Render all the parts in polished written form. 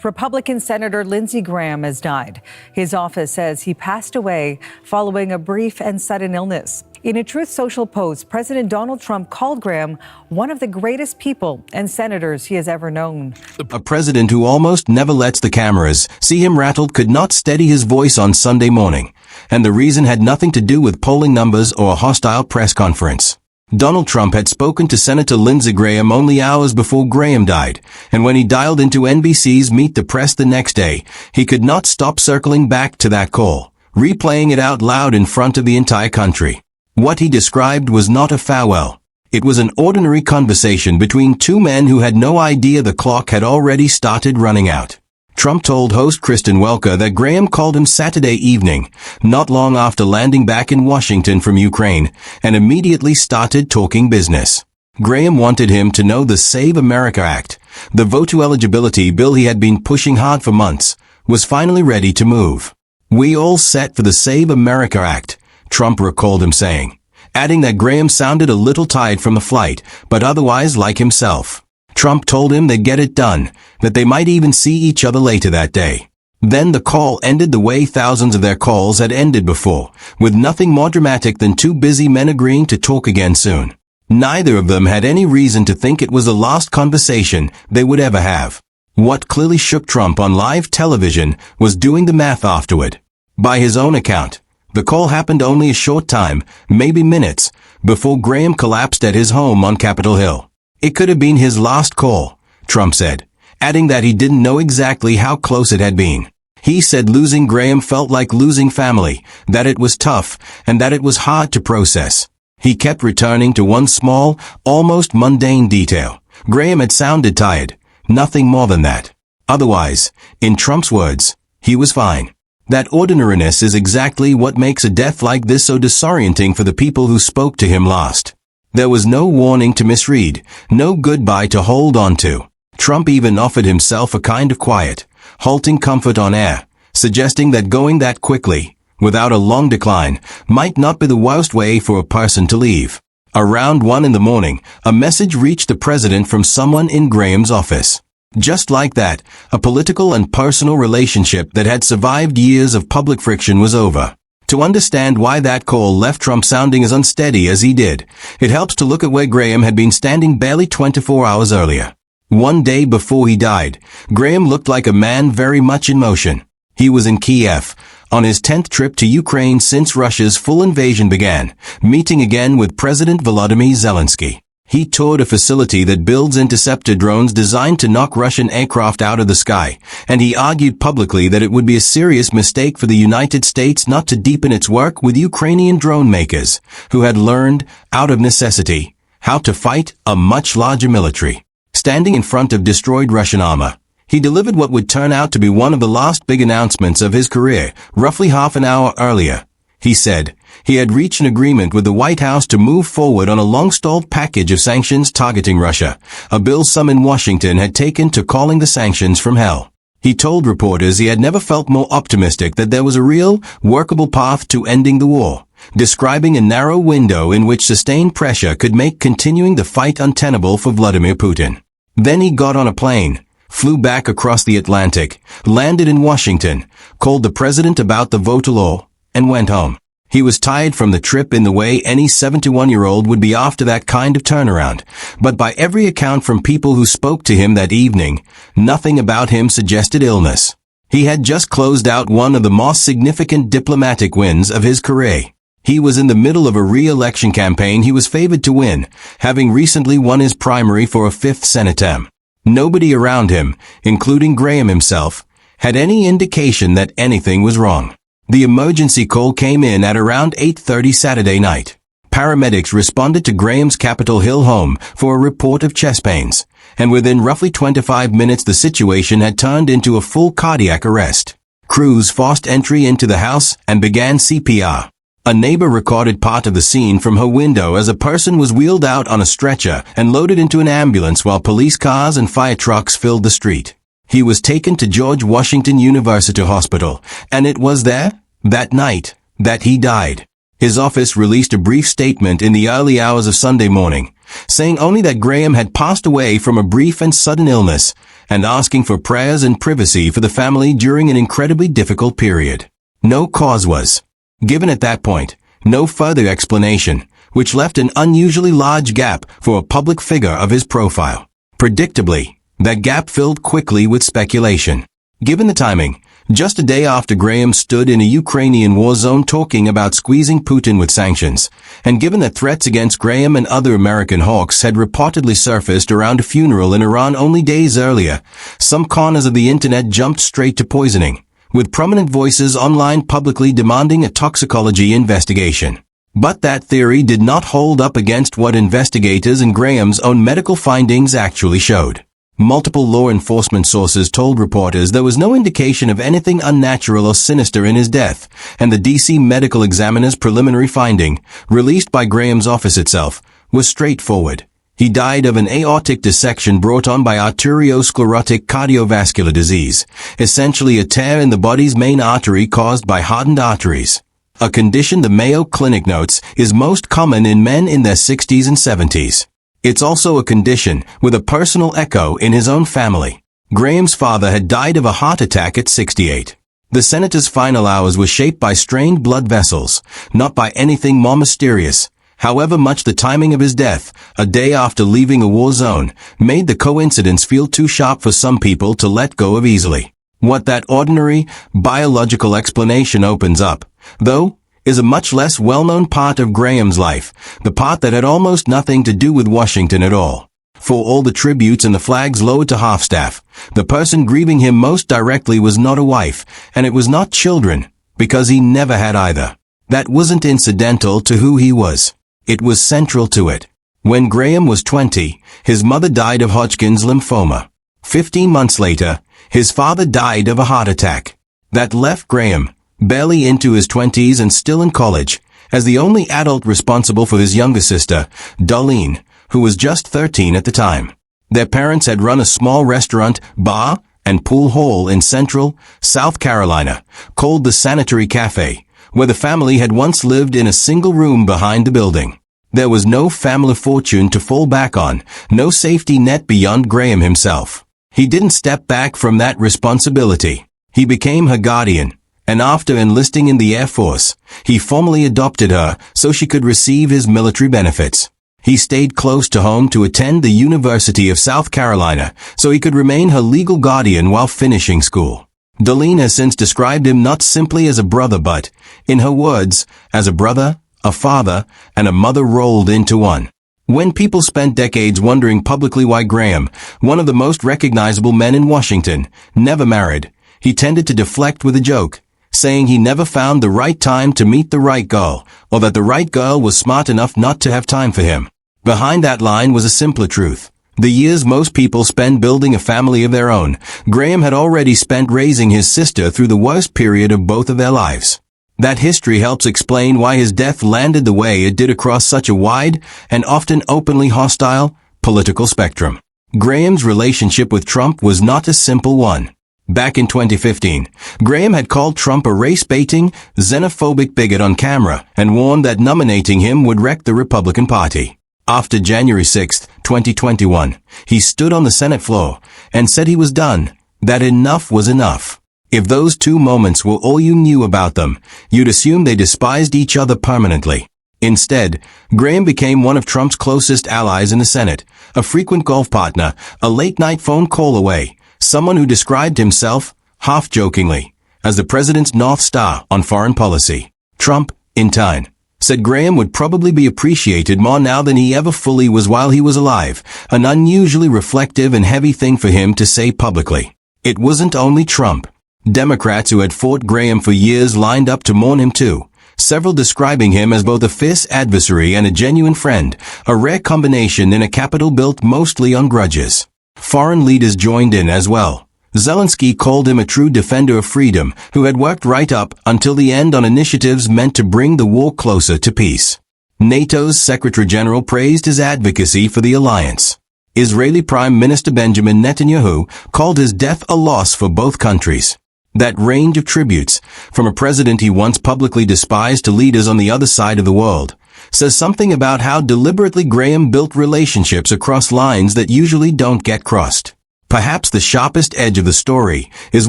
Republican Senator Lindsey Graham has died. His office says he passed away following a brief and sudden illness. In a Truth Social post, President Donald Trump called Graham one of the greatest people and senators he has ever known. A president who almost never lets the cameras see him rattled could not steady his voice on Sunday morning, and the reason had nothing to do with polling numbers or a hostile press conference. Donald Trump had spoken to Senator Lindsey Graham only hours before Graham died, and when he dialed into NBC's Meet the Press the next day, he could not stop circling back to that call, replaying it out loud in front of the entire country. What he described was not a farewell. It was an ordinary conversation between two men who had no idea the clock had already started running out. Trump told host Kristen Welker that Graham called him Saturday evening, not long after landing back in Washington from Ukraine, and immediately started talking business. Graham wanted him to know the Save America Act, the voter eligibility bill he had been pushing hard for months, was finally ready to move. "We all set for the Save America Act," Trump recalled him saying, adding that Graham sounded a little tired from the flight, but otherwise like himself. Trump told him they'd get it done, that they might even see each other later that day. Then the call ended the way thousands of their calls had ended before, with nothing more dramatic than two busy men agreeing to talk again soon. Neither of them had any reason to think it was the last conversation they would ever have. What clearly shook Trump on live television was doing the math afterward. By his own account, the call happened only a short time, maybe minutes, before Graham collapsed at his home on Capitol Hill. It could have been his last call, Trump said, adding that he didn't know exactly how close it had been. He said losing Graham felt like losing family, that it was tough, and that it was hard to process. He kept returning to one small, almost mundane detail. Graham had sounded tired, nothing more than that. Otherwise, in Trump's words, he was fine. That ordinariness is exactly what makes a death like this so disorienting for the people who spoke to him last. There was no warning to misread, no goodbye to hold on to. Trump even offered himself a kind of quiet, halting comfort on air, suggesting that going that quickly, without a long decline, might not be the worst way for a person to leave. Around 1 in the morning, a message reached the president from someone in Graham's office. Just like that, a political and personal relationship that had survived years of public friction was over. To understand why that call left Trump sounding as unsteady as he did, it helps to look at where Graham had been standing barely 24 hours earlier. One day before he died, Graham looked like a man very much in motion. He was in Kiev, on his 10th trip to Ukraine since Russia's full invasion began, meeting again with President Volodymyr Zelensky. He toured a facility that builds interceptor drones designed to knock Russian aircraft out of the sky, and he argued publicly that it would be a serious mistake for the United States not to deepen its work with Ukrainian drone makers, who had learned, out of necessity, how to fight a much larger military. Standing in front of destroyed Russian armor, he delivered what would turn out to be one of the last big announcements of his career, roughly half an hour earlier. He said he had reached an agreement with the White House to move forward on a long-stalled package of sanctions targeting Russia, a bill some in Washington had taken to calling the sanctions from hell. He told reporters he had never felt more optimistic that there was a real, workable path to ending the war, describing a narrow window in which sustained pressure could make continuing the fight untenable for Vladimir Putin. Then he got on a plane, flew back across the Atlantic, landed in Washington, called the president about the voter law, and went home. He was tired from the trip in the way any 71-year-old would be after that kind of turnaround, but by every account from people who spoke to him that evening, nothing about him suggested illness. He had just closed out one of the most significant diplomatic wins of his career. He was in the middle of a re-election campaign he was favored to win, having recently won his primary for a 5th Senate term. Nobody around him, including Graham himself, had any indication that anything was wrong. The emergency call came in at around 8:30 Saturday night. Paramedics responded to Graham's Capitol Hill home for a report of chest pains, and within roughly 25 minutes the situation had turned into a full cardiac arrest. Crews forced entry into the house and began CPR. A neighbor recorded part of the scene from her window as a person was wheeled out on a stretcher and loaded into an ambulance while police cars and fire trucks filled the street. He was taken to George Washington University Hospital, and it was there, that night, that he died. His office released a brief statement in the early hours of Sunday morning, saying only that Graham had passed away from a brief and sudden illness, and asking for prayers and privacy for the family during an incredibly difficult period. No cause was given at that point, no further explanation, which left an unusually large gap for a public figure of his profile. Predictably, that gap filled quickly with speculation. Given the timing, just a day after Graham stood in a Ukrainian war zone talking about squeezing Putin with sanctions, and given that threats against Graham and other American hawks had reportedly surfaced around a funeral in Iran only days earlier, some corners of the internet jumped straight to poisoning, with prominent voices online publicly demanding a toxicology investigation. But that theory did not hold up against what investigators and Graham's own medical findings actually showed. Multiple law enforcement sources told reporters there was no indication of anything unnatural or sinister in his death, and the D.C. medical examiner's preliminary finding, released by Graham's office itself, was straightforward. He died of an aortic dissection brought on by arteriosclerotic cardiovascular disease, essentially a tear in the body's main artery caused by hardened arteries. A condition the Mayo Clinic notes is most common in men in their 60s and 70s. It's also a condition with a personal echo in his own family. Graham's father had died of a heart attack at 68. The senator's final hours were shaped by strained blood vessels, not by anything more mysterious. However much the timing of his death, a day after leaving a war zone, made the coincidence feel too sharp for some people to let go of easily. What that ordinary, biological explanation opens up, though, is a much less well-known part of Graham's life, the part that had almost nothing to do with Washington at all. For all the tributes and the flags lowered to half-staff, the person grieving him most directly was not a wife, and it was not children, because he never had either. That wasn't incidental to who he was. It was central to it. When Graham was 20, his mother died of Hodgkin's lymphoma. 15 months later, his father died of a heart attack. That left Graham, barely into his 20s and still in college, as the only adult responsible for his younger sister, Darlene, who was just 13 at the time. Their parents had run a small restaurant, bar, and pool hall in Central, South Carolina, called the Sanitary Cafe, where the family had once lived in a single room behind the building. There was no family fortune to fall back on, no safety net beyond Graham himself. He didn't step back from that responsibility. He became her guardian, and after enlisting in the Air Force, he formally adopted her so she could receive his military benefits. He stayed close to home to attend the University of South Carolina so he could remain her legal guardian while finishing school. Darlene has since described him not simply as a brother but, in her words, as a brother, a father, and a mother rolled into one. When people spent decades wondering publicly why Graham, one of the most recognizable men in Washington, never married, he tended to deflect with a joke, saying he never found the right time to meet the right girl, or that the right girl was smart enough not to have time for him. Behind that line was a simpler truth. The years most people spend building a family of their own, Graham had already spent raising his sister through the worst period of both of their lives. That history helps explain why his death landed the way it did across such a wide, and often openly hostile, political spectrum. Graham's relationship with Trump was not a simple one. Back in 2015, Graham had called Trump a race-baiting, xenophobic bigot on camera and warned that nominating him would wreck the Republican Party. After January 6, 2021, he stood on the Senate floor and said he was done, that enough was enough. If those two moments were all you knew about them, you'd assume they despised each other permanently. Instead, Graham became one of Trump's closest allies in the Senate, a frequent golf partner, a late-night phone call away, someone who described himself, half-jokingly, as the president's North Star on foreign policy. Trump, in turn, said Graham would probably be appreciated more now than he ever fully was while he was alive, an unusually reflective and heavy thing for him to say publicly. It wasn't only Trump. Democrats who had fought Graham for years lined up to mourn him too, several describing him as both a fierce adversary and a genuine friend, a rare combination in a capital built mostly on grudges. Foreign leaders joined in as well. Zelensky called him a true defender of freedom who had worked right up until the end on initiatives meant to bring the war closer to peace. NATO's Secretary General praised his advocacy for the alliance. Israeli Prime Minister Benjamin Netanyahu called his death a loss for both countries. That range of tributes, from a president he once publicly despised to leaders on the other side of the world, says something about how deliberately Graham built relationships across lines that usually don't get crossed. Perhaps the sharpest edge of the story is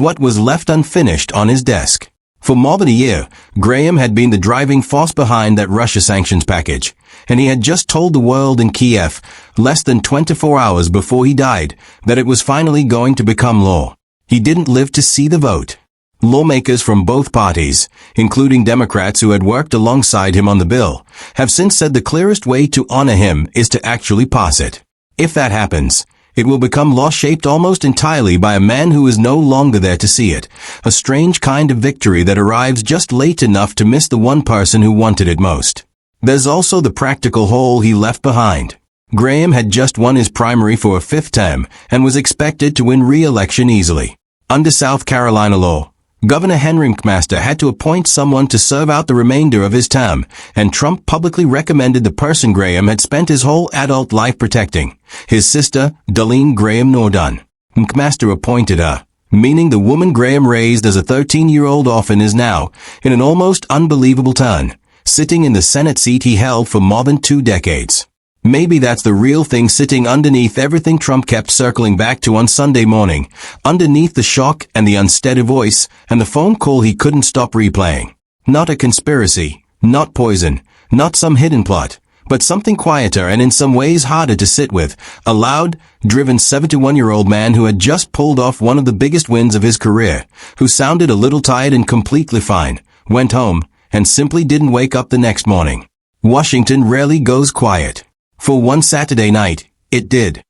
what was left unfinished on his desk. For more than a year, Graham had been the driving force behind that Russia sanctions package, and he had just told the world in Kiev, less than 24 hours before he died, that it was finally going to become law. He didn't live to see the vote. Lawmakers from both parties, including Democrats who had worked alongside him on the bill, have since said the clearest way to honor him is to actually pass it. If that happens, it will become law shaped almost entirely by a man who is no longer there to see it, a strange kind of victory that arrives just late enough to miss the one person who wanted it most. There's also the practical hole he left behind. Graham had just won his primary for a fifth term and was expected to win re-election easily. Under South Carolina law, Governor Henry McMaster had to appoint someone to serve out the remainder of his term, and Trump publicly recommended the person Graham had spent his whole adult life protecting, his sister, Darlene Graham Nordun. McMaster appointed her, meaning the woman Graham raised as a 13-year-old orphan is now, in an almost unbelievable turn, sitting in the Senate seat he held for more than 2 decades. Maybe that's the real thing sitting underneath everything Trump kept circling back to on Sunday morning, underneath the shock and the unsteady voice and the phone call he couldn't stop replaying. Not a conspiracy, not poison, not some hidden plot, but something quieter and in some ways harder to sit with, a loud, driven 71-year-old man who had just pulled off one of the biggest wins of his career, who sounded a little tired and completely fine, went home, and simply didn't wake up the next morning. Washington rarely goes quiet. For one Saturday night, it did.